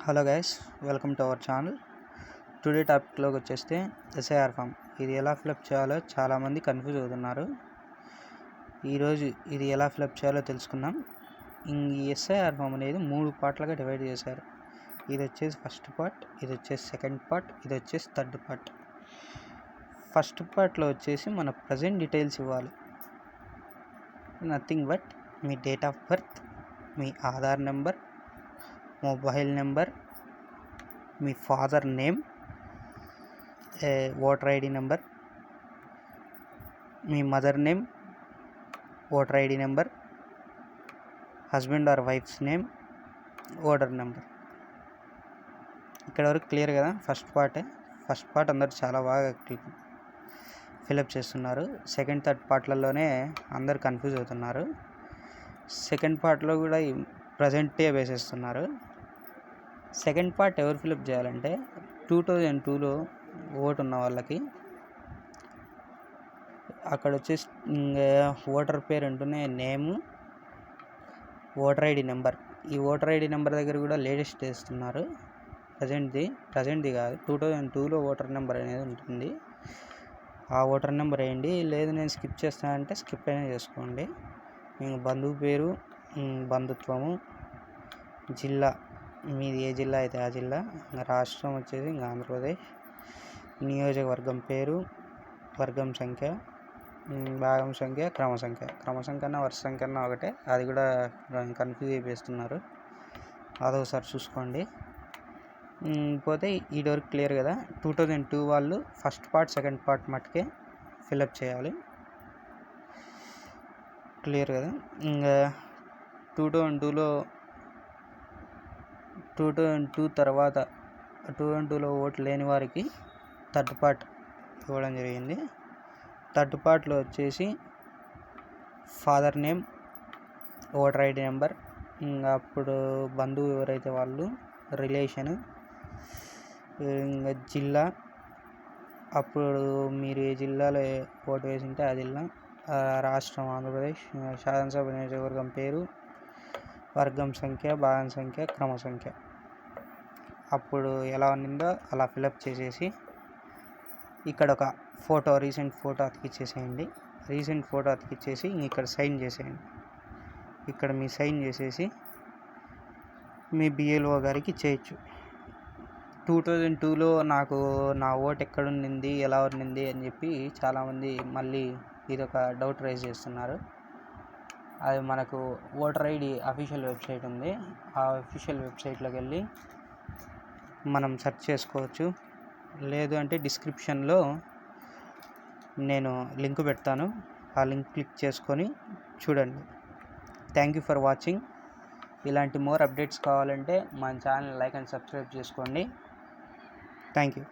Hello guys, welcome to our channel. Today టాపిక్లోకి వచ్చేస్తే SIR form. ఇది ఎలా ఫిలప్ చేయాలో చాలామంది కన్ఫ్యూజ్ అవుతున్నారు. ఈరోజు ఇది ఎలా ఫిలప్ చేయాలో తెలుసుకుందాం. ఈ ఎస్ఐఆర్ ఫామ్ అనేది 3 పార్ట్లుగా డివైడ్ చేశారు. ఇది వచ్చేసి ఫస్ట్ పార్ట్, ఇది వచ్చేసి సెకండ్ పార్ట్, ఇది వచ్చేసి థర్డ్ పార్ట్. ఫస్ట్ పార్ట్లో వచ్చేసి మన ప్రజెంట్ డీటెయిల్స్ ఇవ్వాలి. నథింగ్ బట్ మీ డేట్ ఆఫ్ బర్త్, మీ ఆధార్ నెంబర్, మొబైల్ నెంబర్, మీ father name, voter ID number, మీ mother name, voter ID number, husband or wife's name, voter number. ఇక్కడ వరకు క్లియర్ కదా? ఫస్ట్ పార్ట్ అందరు చాలా బాగా ఫిలప్ చేస్తున్నారు. సెకండ్ థర్డ్ పార్ట్లలోనే అందరు కన్ఫ్యూజ్ అవుతున్నారు. సెకండ్ పార్ట్లో కూడా ప్రజెంటే వేసేస్తున్నారు. సెకండ్ పార్ట్ ఎవరు ఫిలప్ చేయాలంటే 2002లో ఓటు ఉన్న వాళ్ళకి. అక్కడ వచ్చేసి ఓటర్ పేరు అంటూనే నేము, ఓటర్ ఐడి నెంబర్. ఈ ఓటర్ ఐడి నెంబర్ దగ్గర కూడా లేటెస్ట్ చేస్తున్నారు. ప్రజెంట్ది కాదు, 2002లో ఓటర్ నెంబర్ అనేది ఉంటుంది. ఆ ఓటర్ నెంబర్ వేయండి. లేదు నేను స్కిప్ చేస్తానంటే స్కిప్ అయినా చేసుకోండి. బంధువు పేరు, బంధుత్వము, జిల్లా మీది ఏ జిల్లా అయితే ఆ జిల్లా, రాష్ట్రం వచ్చేసి ఆంధ్రప్రదేశ్, నియోజకవర్గం పేరు, వర్గం సంఖ్య, భాగం సంఖ్య, క్రమ సంఖ్య అన్న వరుస సంఖ్య అన్న ఒకటే. అది కూడా కన్ఫ్యూజ్ అయిపోతున్నారు. అదొకసారి చూసుకోండి. పోతే ఈ వరకు క్లియర్ కదా? 2002 వాళ్ళు ఫస్ట్ పార్ట్ సెకండ్ పార్ట్ మట్టుకే ఫిలప్ చేయాలి. క్లియర్ కదా? ఇంకా 2002 తర్వాత 2002లో ఓటు లేని వారికి థర్డ్ పార్ట్ ఇవ్వడం జరిగింది. థర్డ్ పార్ట్లో వచ్చేసి father name, voter ID number, అప్పుడు బంధువు ఎవరైతే వాళ్ళు, రిలేషను, ఇంకా జిల్లా, అప్పుడు మీరు ఏ జిల్లాలో ఓటు వేసింటే ఆ జిల్లా, రాష్ట్రం ఆంధ్రప్రదేశ్, శాసనసభ నియోజకవర్గం పేరు, వర్గం సంఖ్య, భాగం సంఖ్య, క్రమ సంఖ్య. అప్పుడు ఎలా ఉన్నిందో అలా ఫిలప్ చేసేసి ఇక్కడ ఒక రీసెంట్ ఫోటో అతికిచ్చేసేయండి. రీసెంట్ ఫోటో అతికిచ్చేసి ఇక్కడ సైన్ చేసేయండి. ఇక్కడ మీ సైన్ చేసేసి మీ బిఎల్ఓ గారికి ఇచ్చేయచ్చు. 2002లో నాకు నా ఓటు ఎక్కడ ఉండింది, ఎలా ఉండింది అని చెప్పి చాలామంది మళ్ళీ ఇదొక డౌట్ రైజ్ చేస్తున్నారు. అది మనకు ఓటర్ ఐడి అఫీషియల్ వెబ్సైట్ ఉంది. ఆ అఫీషియల్ వెబ్సైట్లోకి వెళ్ళి మనం సెర్చ్ చేసుకోవచ్చు. లేదు అంటే డిస్క్రిప్షన్లో నేను లింక్ పెడతాను. ఆ లింక్ క్లిక్ చేసుకొని చూడండి. Thank you for watching. ఇలాంటి మోర్ అప్డేట్స్ కావాలంటే మన ఛానల్ లైక్ అండ్ సబ్స్క్రైబ్ చేసుకోండి. Thank you.